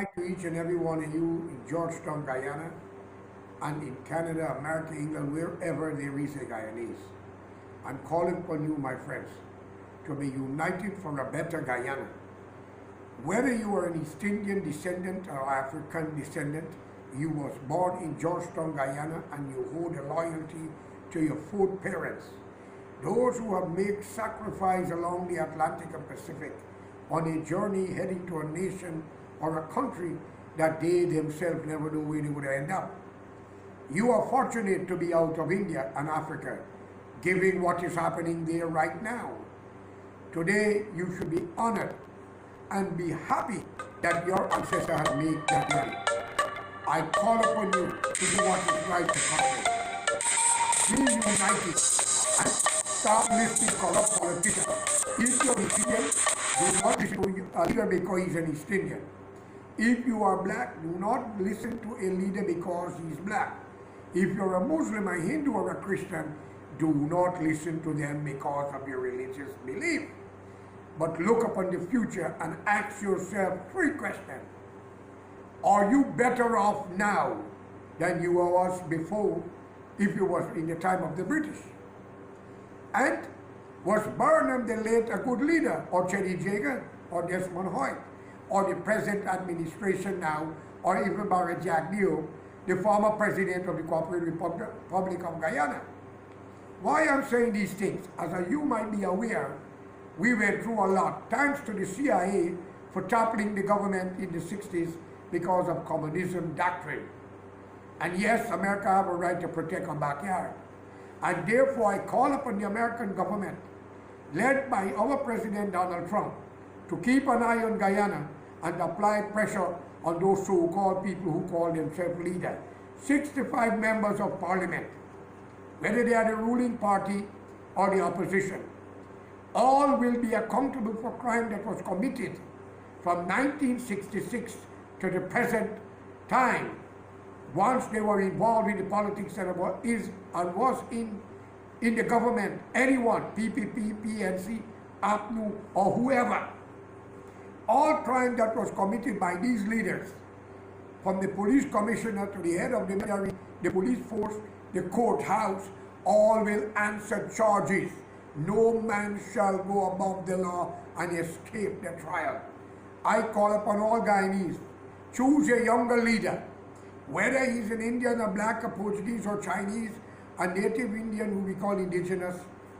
To each and every one of you in Georgetown, Guyana, and in Canada, America, England, wherever there is a Guyanese. I'm calling upon you, my friends, to be united for a better Guyana. Whether you are an East Indian descendant or African descendant, you was born in Georgetown, Guyana, and you hold a loyalty to your foreparents. Those who have made sacrifice along the Atlantic and Pacific on a journey heading to a nation or a country that they themselves never knew where they would end up. You are fortunate to be out of India and Africa, given what is happening there right now. Today, you should be honored and be happy that your ancestor has made that money. I call upon you to do what is right to country. Be united and stop listening to corrupt politicians. If you're Indian, do not listen to a leader because he's an East Indian. If you are black, do not listen to a leader because he's black. If you're a Muslim, a Hindu, or a Christian, do not listen to them because of your religious belief. But look upon the future and ask yourself three questions. Are you better off now than you was before if you was in the time of the British? And was Burnham the late a good leader, or Chetty Jagan, or Desmond Hoyt, or the present administration now, or even Barry Jagdeo, the former president of the Cooperative Republic of Guyana? Why I'm saying these things, as you might be aware, we went through a lot, thanks to the CIA for toppling the government in the 60s because of communism doctrine. And yes, America have a right to protect our backyard. And therefore I call upon the American government, led by our President Donald Trump, to keep an eye on Guyana and apply pressure on those so-called people who call themselves leaders. 65 members of parliament, whether they are the ruling party or the opposition, all will be accountable for crime that was committed from 1966 to the present time. Once they were involved in the politics and was in the government, anyone, PPP, PNC, APNU, or whoever, all crime that was committed by these leaders, from the police commissioner to the head of the military, the police force, the courthouse, all will answer charges. No man shall go above the law and escape the trial. I call upon all Guyanese, choose a younger leader, whether he's an Indian, a black, a Portuguese, or Chinese, a native Indian who we call indigenous,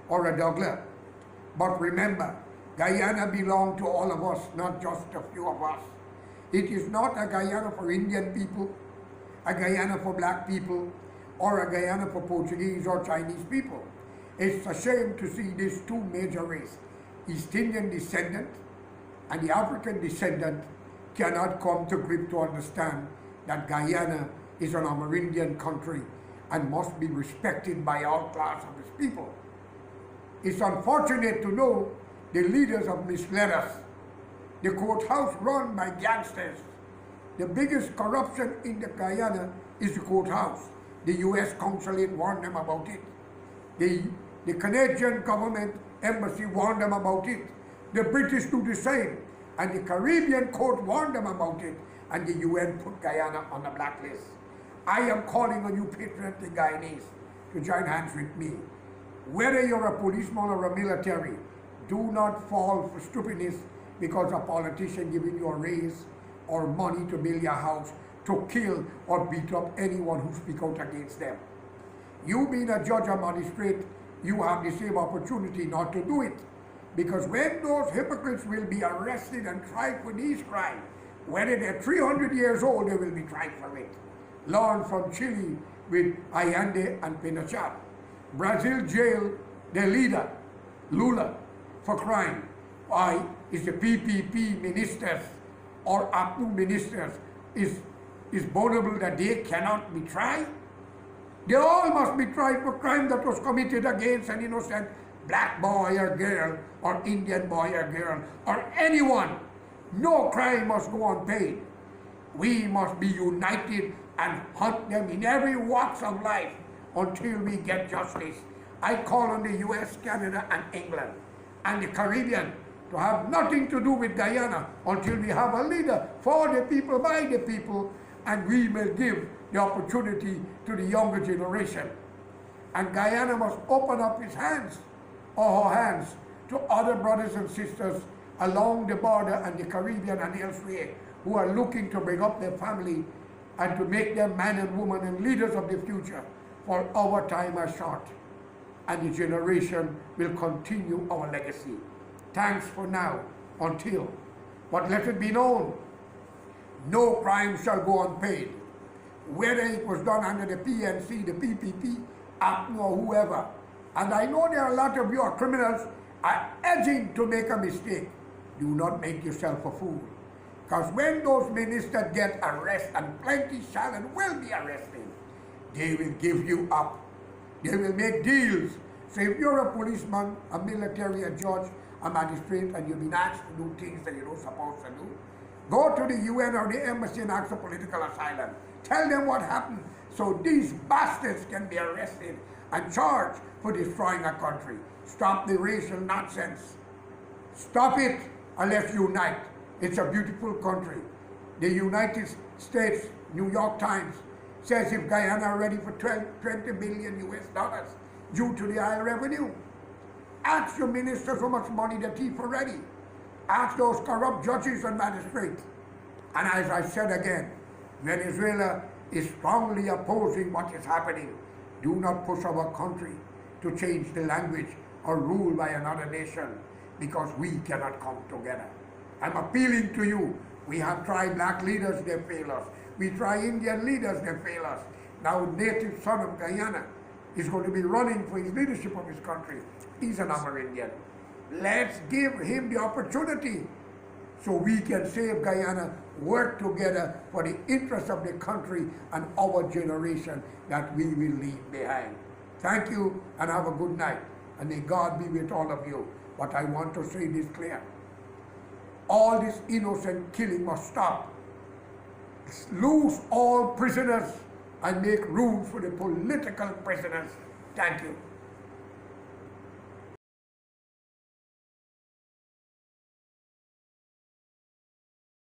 or a Douglas. But remember, Guyana belongs to all of us, not just a few of us. It is not a Guyana for Indian people, a Guyana for black people, or a Guyana for Portuguese or Chinese people. It's a shame to see these two major races, East Indian descendant and the African descendant, cannot come to grip to understand that Guyana is an Amerindian country and must be respected by all class of its people. It's unfortunate to know the leaders have misled us. The courthouse run by gangsters. The biggest corruption in the Guyana is the courthouse. The U.S. consulate warned them about it. The Canadian government embassy warned them about it. The British do the same. And the Caribbean court warned them about it. And the UN put Guyana on the blacklist. I am calling on you patriotic Guyanese to join hands with me. Whether you're a policeman or a military, do not fall for stupidness because a politician giving you a raise or money to build your house to kill or beat up anyone who speaks out against them. You being a judge or magistrate, you have the same opportunity not to do it. Because when those hypocrites will be arrested and tried for these crimes, whether they're 300 years old, they will be tried for it. Learn from Chile with Allende and Pinochet. Brazil jailed their leader, Lula, for crime. Why is the PPP ministers or APNU ministers is vulnerable that they cannot be tried? They all must be tried for crime that was committed against an innocent black boy or girl, or Indian boy or girl, or anyone. No crime must go unpaid. We must be united and hunt them in every walks of life until we get justice. I call on the US, Canada, and England, and the Caribbean to have nothing to do with Guyana until we have a leader for the people, by the people, and we will give the opportunity to the younger generation. And Guyana must open up its hands, or her hands, to other brothers and sisters along the border and the Caribbean and elsewhere who are looking to bring up their family and to make them man and woman and leaders of the future, for our time are short and the generation will continue our legacy. Thanks for now, until. But let it be known, no crime shall go unpaid, whether it was done under the PNC, the PPP, Act, or whoever. And I know there are a lot of you are criminals are edging to make a mistake. Do not make yourself a fool. Because when those ministers get arrested, and plenty shall and will be arrested, they will give you up. They will make deals. So if you're a policeman, a military, a judge, a magistrate, and you've been asked to do things that you're not supposed to do, go to the UN or the embassy and ask for political asylum. Tell them what happened so these bastards can be arrested and charged for destroying a country. Stop the racial nonsense. Stop it, and let's unite. It's a beautiful country. The United States, New York Times, says if Guyana are ready for 20 billion US dollars due to the oil revenue. Ask your ministers how much money the thief already. Ask those corrupt judges and magistrates. And as I said again, Venezuela is strongly opposing what is happening. Do not push our country to change the language or rule by another nation, because we cannot come together. I'm appealing to you. We have tried black leaders, they fail us. We try Indian leaders, they fail us. Now native son of Guyana is going to be running for his leadership of his country. He's an Amerindian. Let's give him the opportunity so we can save Guyana, work together for the interest of the country and our generation that we will leave behind. Thank you and have a good night. And may God be with all of you. But I want to say this clear. All this innocent killing must stop. Loose all prisoners and make room for the political prisoners. Thank you.